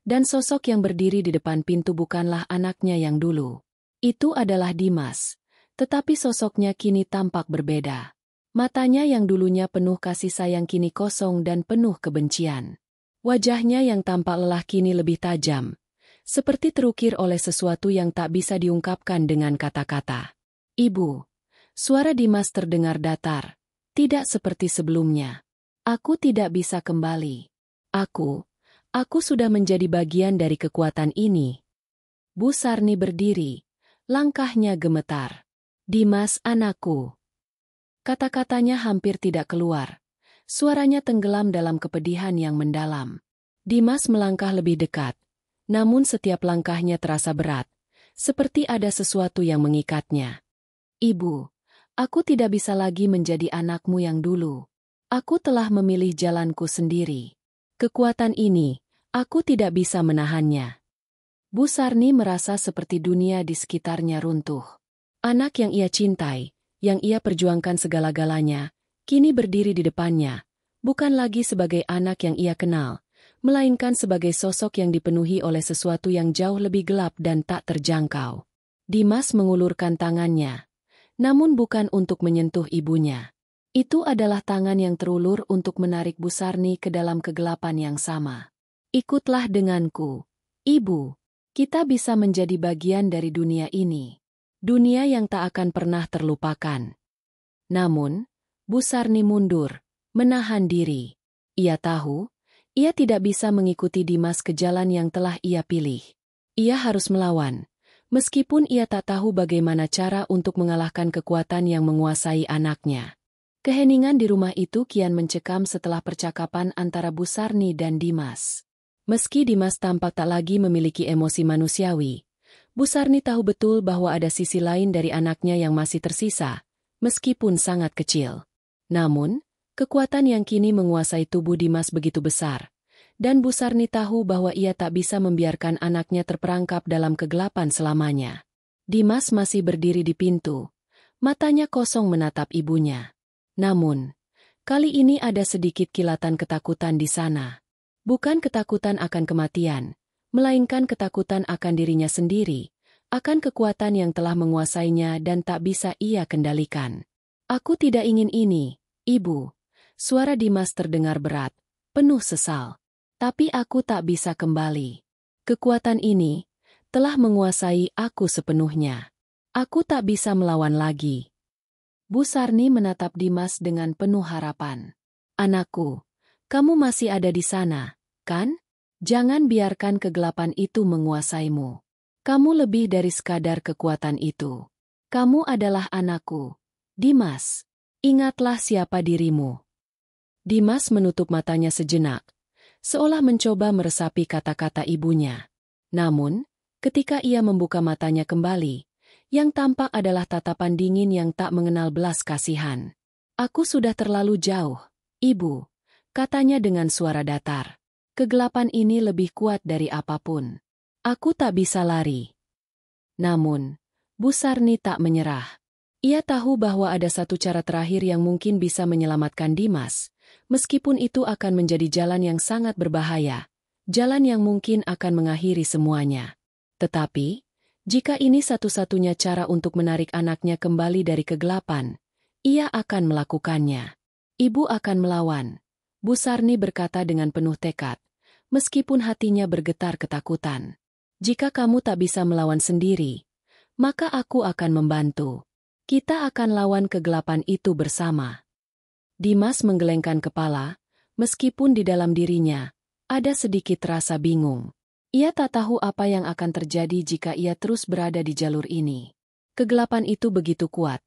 dan sosok yang berdiri di depan pintu bukanlah anaknya yang dulu. Itu adalah Dimas, tetapi sosoknya kini tampak berbeda. Matanya yang dulunya penuh kasih sayang kini kosong dan penuh kebencian. Wajahnya yang tampak lelah kini lebih tajam, seperti terukir oleh sesuatu yang tak bisa diungkapkan dengan kata-kata. "Ibu." Suara Dimas terdengar datar, tidak seperti sebelumnya. "Aku tidak bisa kembali. Aku sudah menjadi bagian dari kekuatan ini." Bu Sarni berdiri, langkahnya gemetar. "Dimas, anakku." Kata-katanya hampir tidak keluar. Suaranya tenggelam dalam kepedihan yang mendalam. Dimas melangkah lebih dekat, namun setiap langkahnya terasa berat, seperti ada sesuatu yang mengikatnya. "Ibu, aku tidak bisa lagi menjadi anakmu yang dulu. Aku telah memilih jalanku sendiri. Kekuatan ini, aku tidak bisa menahannya." Bu Sarni merasa seperti dunia di sekitarnya runtuh. Anak yang ia cintai, yang ia perjuangkan segala-galanya, kini berdiri di depannya, bukan lagi sebagai anak yang ia kenal, melainkan sebagai sosok yang dipenuhi oleh sesuatu yang jauh lebih gelap dan tak terjangkau. Dimas mengulurkan tangannya, namun bukan untuk menyentuh ibunya. Itu adalah tangan yang terulur untuk menarik Bu Sarni ke dalam kegelapan yang sama. "Ikutlah denganku, Ibu. Kita bisa menjadi bagian dari dunia ini. Dunia yang tak akan pernah terlupakan." Namun, Bu Sarni mundur, menahan diri. Ia tahu, ia tidak bisa mengikuti Dimas ke jalan yang telah ia pilih. Ia harus melawan, meskipun ia tak tahu bagaimana cara untuk mengalahkan kekuatan yang menguasai anaknya. Keheningan di rumah itu kian mencekam setelah percakapan antara Bu Sarni dan Dimas. Meski Dimas tampak tak lagi memiliki emosi manusiawi, Bu Sarni tahu betul bahwa ada sisi lain dari anaknya yang masih tersisa, meskipun sangat kecil. Namun, kekuatan yang kini menguasai tubuh Dimas begitu besar, dan Bu Sarni tahu bahwa ia tak bisa membiarkan anaknya terperangkap dalam kegelapan selamanya. Dimas masih berdiri di pintu, matanya kosong menatap ibunya. Namun, kali ini ada sedikit kilatan ketakutan di sana. Bukan ketakutan akan kematian, melainkan ketakutan akan dirinya sendiri, akan kekuatan yang telah menguasainya dan tak bisa ia kendalikan. "Aku tidak ingin ini, Ibu." Suara Dimas terdengar berat, penuh sesal. "Tapi aku tak bisa kembali. Kekuatan ini telah menguasai aku sepenuhnya. Aku tak bisa melawan lagi." Bu Sarni menatap Dimas dengan penuh harapan. "Anakku, kamu masih ada di sana, kan? Jangan biarkan kegelapan itu menguasaimu. Kamu lebih dari sekadar kekuatan itu. Kamu adalah anakku, Dimas. Ingatlah siapa dirimu." Dimas menutup matanya sejenak, seolah mencoba meresapi kata-kata ibunya. Namun, ketika ia membuka matanya kembali, yang tampak adalah tatapan dingin yang tak mengenal belas kasihan. "Aku sudah terlalu jauh, Ibu," katanya dengan suara datar. "Kegelapan ini lebih kuat dari apapun. Aku tak bisa lari." Namun, Bu Sarni tak menyerah. Ia tahu bahwa ada satu cara terakhir yang mungkin bisa menyelamatkan Dimas, meskipun itu akan menjadi jalan yang sangat berbahaya, jalan yang mungkin akan mengakhiri semuanya. Tetapi, jika ini satu-satunya cara untuk menarik anaknya kembali dari kegelapan, ia akan melakukannya. "Ibu akan melawan," Bu Sarni berkata dengan penuh tekad, meskipun hatinya bergetar ketakutan. "Jika kamu tak bisa melawan sendiri, maka aku akan membantu. Kita akan lawan kegelapan itu bersama." Dimas menggelengkan kepala, meskipun di dalam dirinya ada sedikit rasa bingung. Ia tak tahu apa yang akan terjadi jika ia terus berada di jalur ini. Kegelapan itu begitu kuat,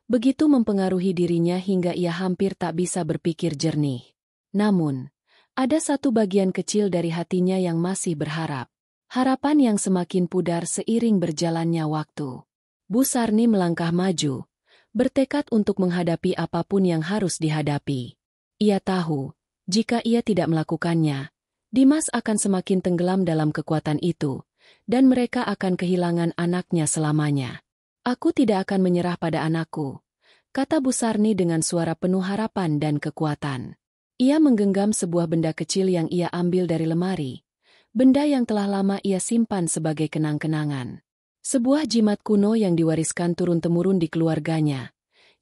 begitu mempengaruhi dirinya hingga ia hampir tak bisa berpikir jernih. Namun, ada satu bagian kecil dari hatinya yang masih berharap. Harapan yang semakin pudar seiring berjalannya waktu. Bu Sarni melangkah maju, bertekad untuk menghadapi apapun yang harus dihadapi. Ia tahu, jika ia tidak melakukannya, Dimas akan semakin tenggelam dalam kekuatan itu, dan mereka akan kehilangan anaknya selamanya. Aku tidak akan menyerah pada anakku, kata Bu Sarni dengan suara penuh harapan dan kekuatan. Ia menggenggam sebuah benda kecil yang ia ambil dari lemari, benda yang telah lama ia simpan sebagai kenang-kenangan. Sebuah jimat kuno yang diwariskan turun-temurun di keluarganya,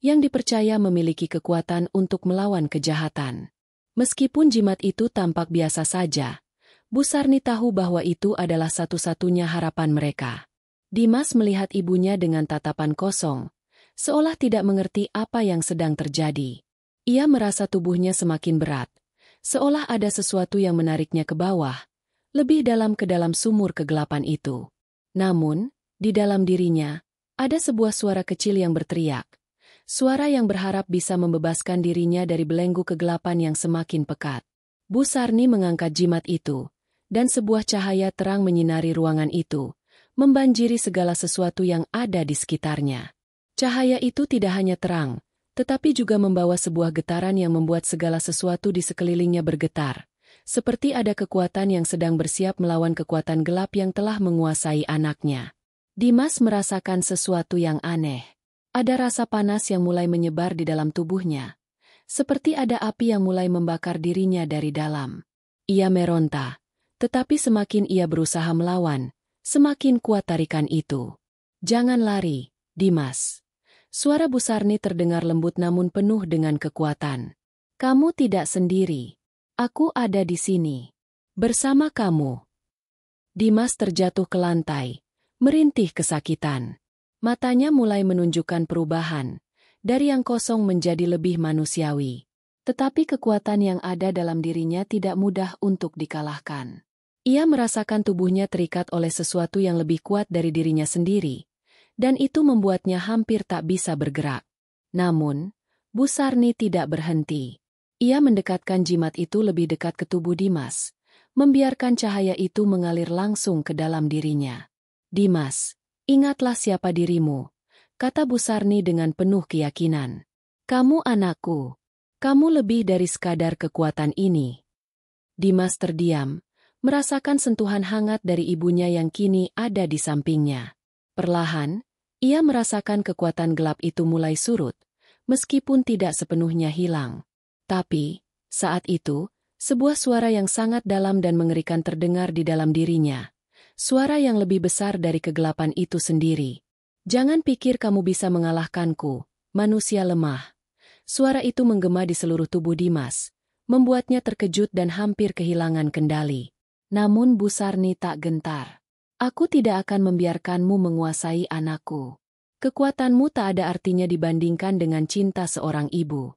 yang dipercaya memiliki kekuatan untuk melawan kejahatan. Meskipun jimat itu tampak biasa saja, Bu Sarni tahu bahwa itu adalah satu-satunya harapan mereka. Dimas melihat ibunya dengan tatapan kosong, seolah tidak mengerti apa yang sedang terjadi. Ia merasa tubuhnya semakin berat, seolah ada sesuatu yang menariknya ke bawah, lebih dalam ke dalam sumur kegelapan itu. Namun, di dalam dirinya, ada sebuah suara kecil yang berteriak. Suara yang berharap bisa membebaskan dirinya dari belenggu kegelapan yang semakin pekat. Bu Sarni mengangkat jimat itu, dan sebuah cahaya terang menyinari ruangan itu, membanjiri segala sesuatu yang ada di sekitarnya. Cahaya itu tidak hanya terang, tetapi juga membawa sebuah getaran yang membuat segala sesuatu di sekelilingnya bergetar, seperti ada kekuatan yang sedang bersiap melawan kekuatan gelap yang telah menguasai anaknya. Dimas merasakan sesuatu yang aneh. Ada rasa panas yang mulai menyebar di dalam tubuhnya, seperti ada api yang mulai membakar dirinya dari dalam. Ia meronta, tetapi semakin ia berusaha melawan, semakin kuat tarikan itu. Jangan lari, Dimas. Suara Bu Sarni terdengar lembut namun penuh dengan kekuatan. Kamu tidak sendiri. Aku ada di sini. Bersama kamu. Dimas terjatuh ke lantai, merintih kesakitan. Matanya mulai menunjukkan perubahan, dari yang kosong menjadi lebih manusiawi. Tetapi kekuatan yang ada dalam dirinya tidak mudah untuk dikalahkan. Ia merasakan tubuhnya terikat oleh sesuatu yang lebih kuat dari dirinya sendiri, dan itu membuatnya hampir tak bisa bergerak. Namun, Bu Sarni tidak berhenti. Ia mendekatkan jimat itu lebih dekat ke tubuh Dimas, membiarkan cahaya itu mengalir langsung ke dalam dirinya. Dimas, ingatlah siapa dirimu, kata Bu Sarni dengan penuh keyakinan. Kamu anakku. Kamu lebih dari sekadar kekuatan ini. Dimas terdiam, merasakan sentuhan hangat dari ibunya yang kini ada di sampingnya. Perlahan, ia merasakan kekuatan gelap itu mulai surut, meskipun tidak sepenuhnya hilang. Tapi, saat itu, sebuah suara yang sangat dalam dan mengerikan terdengar di dalam dirinya. Suara yang lebih besar dari kegelapan itu sendiri. Jangan pikir kamu bisa mengalahkanku, manusia lemah. Suara itu menggema di seluruh tubuh Dimas, membuatnya terkejut dan hampir kehilangan kendali. Namun Bu Sarni tak gentar. Aku tidak akan membiarkanmu menguasai anakku. Kekuatanmu tak ada artinya dibandingkan dengan cinta seorang ibu.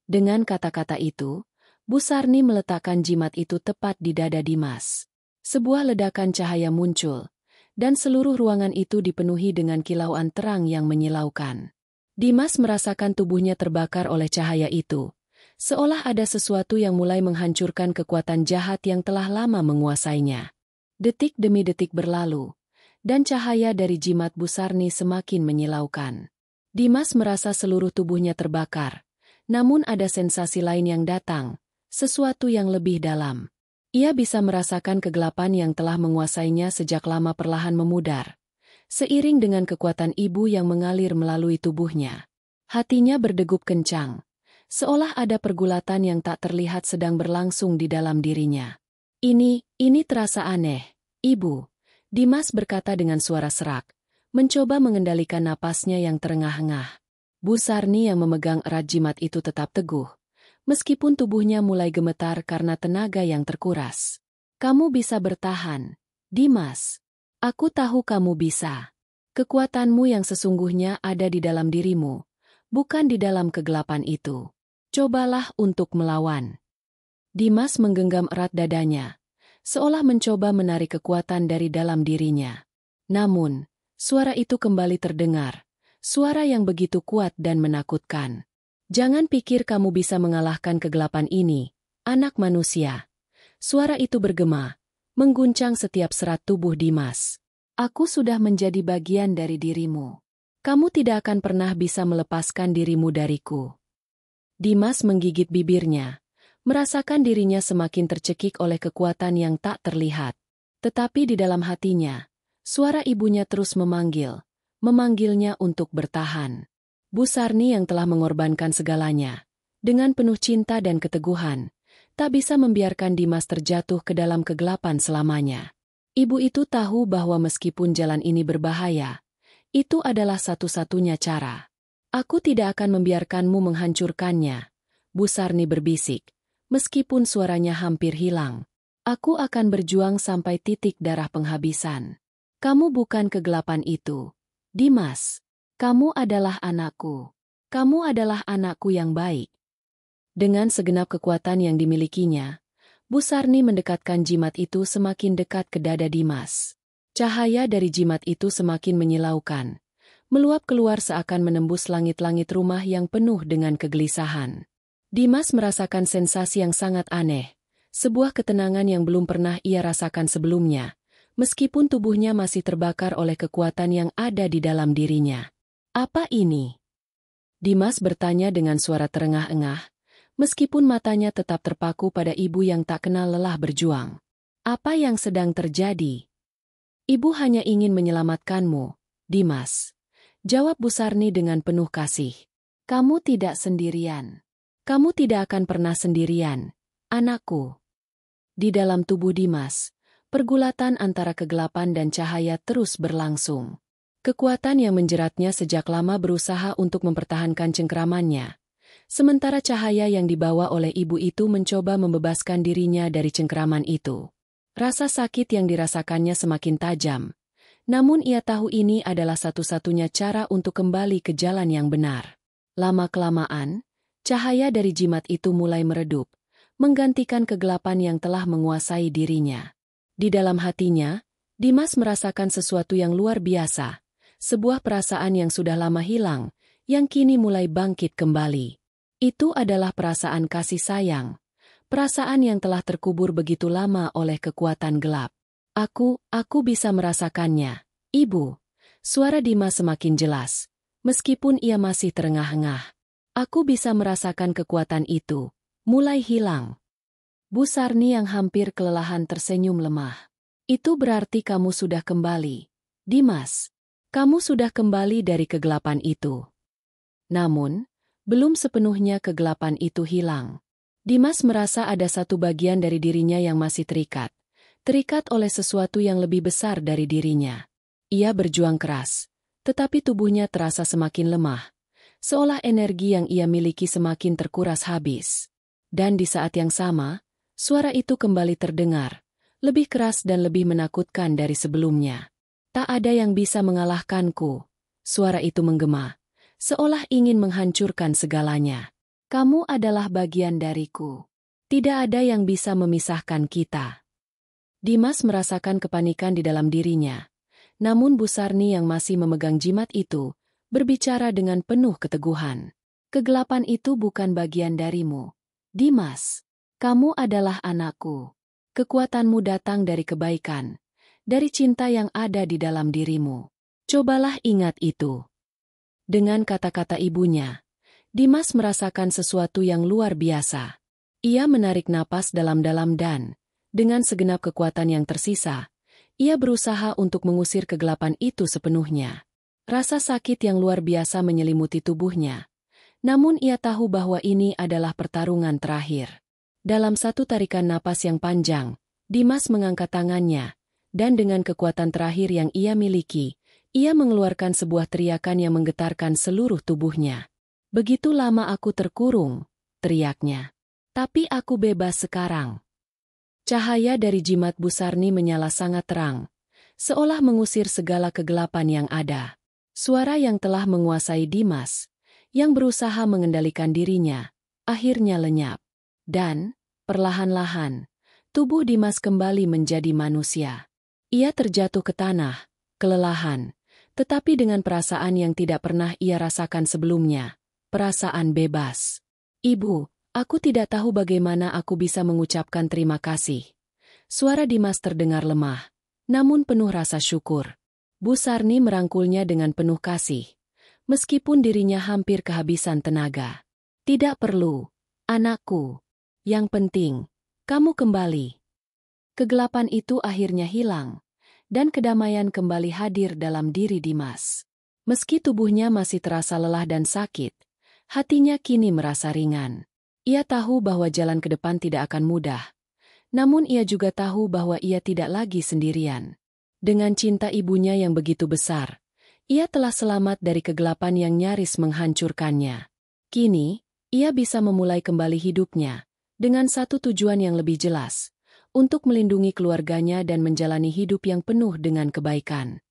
Dengan kata-kata itu, Bu Sarni meletakkan jimat itu tepat di dada Dimas. Sebuah ledakan cahaya muncul, dan seluruh ruangan itu dipenuhi dengan kilauan terang yang menyilaukan. Dimas merasakan tubuhnya terbakar oleh cahaya itu, seolah ada sesuatu yang mulai menghancurkan kekuatan jahat yang telah lama menguasainya. Detik demi detik berlalu, dan cahaya dari jimat Bu Sarni semakin menyilaukan. Dimas merasa seluruh tubuhnya terbakar, namun ada sensasi lain yang datang, sesuatu yang lebih dalam. Ia bisa merasakan kegelapan yang telah menguasainya sejak lama perlahan memudar, seiring dengan kekuatan ibu yang mengalir melalui tubuhnya. Hatinya berdegup kencang, seolah ada pergulatan yang tak terlihat sedang berlangsung di dalam dirinya. Ini terasa aneh, Ibu, Dimas berkata dengan suara serak, mencoba mengendalikan napasnya yang terengah-engah. Bu Sarni yang memegang erat jimat itu tetap teguh, meskipun tubuhnya mulai gemetar karena tenaga yang terkuras. Kamu bisa bertahan, Dimas. Aku tahu kamu bisa. Kekuatanmu yang sesungguhnya ada di dalam dirimu, bukan di dalam kegelapan itu. Cobalah untuk melawan. Dimas menggenggam erat dadanya, seolah mencoba menarik kekuatan dari dalam dirinya. Namun, Suara itu kembali terdengar. Suara yang begitu kuat dan menakutkan. Jangan pikir kamu bisa mengalahkan kegelapan ini, anak manusia. Suara itu bergema, mengguncang setiap serat tubuh Dimas. Aku sudah menjadi bagian dari dirimu. Kamu tidak akan pernah bisa melepaskan dirimu dariku. Dimas menggigit bibirnya, merasakan dirinya semakin tercekik oleh kekuatan yang tak terlihat. Tetapi di dalam hatinya, suara ibunya terus memanggilnya untuk bertahan. Bu Sarni yang telah mengorbankan segalanya, dengan penuh cinta dan keteguhan, tak bisa membiarkan Dimas terjatuh ke dalam kegelapan selamanya. Ibu itu tahu bahwa meskipun jalan ini berbahaya, itu adalah satu-satunya cara. Aku tidak akan membiarkanmu menghancurkannya, Bu Sarni berbisik, meskipun suaranya hampir hilang. Aku akan berjuang sampai titik darah penghabisan. Kamu bukan kegelapan itu, Dimas. Kamu adalah anakku. Kamu adalah anakku yang baik. Dengan segenap kekuatan yang dimilikinya, Bu Sarni mendekatkan jimat itu semakin dekat ke dada Dimas. Cahaya dari jimat itu semakin menyilaukan, meluap keluar seakan menembus langit-langit rumah yang penuh dengan kegelisahan. Dimas merasakan sensasi yang sangat aneh, sebuah ketenangan yang belum pernah ia rasakan sebelumnya, meskipun tubuhnya masih terbakar oleh kekuatan yang ada di dalam dirinya. Apa ini? Dimas bertanya dengan suara terengah-engah, meskipun matanya tetap terpaku pada ibu yang tak kenal lelah berjuang. Apa yang sedang terjadi? Ibu hanya ingin menyelamatkanmu, Dimas. Jawab Bu Sarni dengan penuh kasih. Kamu tidak sendirian. Kamu tidak akan pernah sendirian, anakku. Di dalam tubuh Dimas, pergulatan antara kegelapan dan cahaya terus berlangsung. Kekuatan yang menjeratnya sejak lama berusaha untuk mempertahankan cengkeramannya. Sementara cahaya yang dibawa oleh ibu itu mencoba membebaskan dirinya dari cengkeraman itu. Rasa sakit yang dirasakannya semakin tajam. Namun ia tahu ini adalah satu-satunya cara untuk kembali ke jalan yang benar. Lama-kelamaan, cahaya dari jimat itu mulai meredup, menggantikan kegelapan yang telah menguasai dirinya. Di dalam hatinya, Dimas merasakan sesuatu yang luar biasa, sebuah perasaan yang sudah lama hilang, yang kini mulai bangkit kembali. Itu adalah perasaan kasih sayang. Perasaan yang telah terkubur begitu lama oleh kekuatan gelap. Aku bisa merasakannya, Ibu. Suara Dimas semakin jelas, meskipun ia masih terengah-engah. Aku bisa merasakan kekuatan itu, mulai hilang. Bu Sarni yang hampir kelelahan tersenyum lemah. Itu berarti kamu sudah kembali, Dimas. Kamu sudah kembali dari kegelapan itu. Namun, belum sepenuhnya kegelapan itu hilang. Dimas merasa ada satu bagian dari dirinya yang masih terikat oleh sesuatu yang lebih besar dari dirinya. Ia berjuang keras, tetapi tubuhnya terasa semakin lemah, seolah energi yang ia miliki semakin terkuras habis. Dan di saat yang sama, suara itu kembali terdengar, lebih keras dan lebih menakutkan dari sebelumnya. Tak ada yang bisa mengalahkanku, suara itu menggema, seolah ingin menghancurkan segalanya. Kamu adalah bagian dariku. Tidak ada yang bisa memisahkan kita. Dimas merasakan kepanikan di dalam dirinya. Namun Bu Sarni yang masih memegang jimat itu, berbicara dengan penuh keteguhan. Kegelapan itu bukan bagian darimu, Dimas. Kamu adalah anakku. Kekuatanmu datang dari kebaikan, dari cinta yang ada di dalam dirimu. Cobalah ingat itu. Dengan kata-kata ibunya, Dimas merasakan sesuatu yang luar biasa. Ia menarik napas dalam-dalam dan, dengan segenap kekuatan yang tersisa, ia berusaha untuk mengusir kegelapan itu sepenuhnya. Rasa sakit yang luar biasa menyelimuti tubuhnya. Namun ia tahu bahwa ini adalah pertarungan terakhir. Dalam satu tarikan napas yang panjang, Dimas mengangkat tangannya, dan dengan kekuatan terakhir yang ia miliki, ia mengeluarkan sebuah teriakan yang menggetarkan seluruh tubuhnya. Begitu lama aku terkurung, teriaknya. Tapi aku bebas sekarang. Cahaya dari jimat Bu Sarni menyala sangat terang, seolah mengusir segala kegelapan yang ada. Suara yang telah menguasai Dimas, yang berusaha mengendalikan dirinya, akhirnya lenyap. Dan, perlahan-lahan, tubuh Dimas kembali menjadi manusia. Ia terjatuh ke tanah, kelelahan, tetapi dengan perasaan yang tidak pernah ia rasakan sebelumnya, perasaan bebas. Ibu, aku tidak tahu bagaimana aku bisa mengucapkan terima kasih. Suara Dimas terdengar lemah, namun penuh rasa syukur. Bu Sarni merangkulnya dengan penuh kasih, meskipun dirinya hampir kehabisan tenaga. Tidak perlu, anakku. Yang penting, kamu kembali. Kegelapan itu akhirnya hilang, dan kedamaian kembali hadir dalam diri Dimas. Meski tubuhnya masih terasa lelah dan sakit, hatinya kini merasa ringan. Ia tahu bahwa jalan ke depan tidak akan mudah, namun ia juga tahu bahwa ia tidak lagi sendirian. Dengan cinta ibunya yang begitu besar, ia telah selamat dari kegelapan yang nyaris menghancurkannya. Kini, ia bisa memulai kembali hidupnya, dengan satu tujuan yang lebih jelas, untuk melindungi keluarganya dan menjalani hidup yang penuh dengan kebaikan.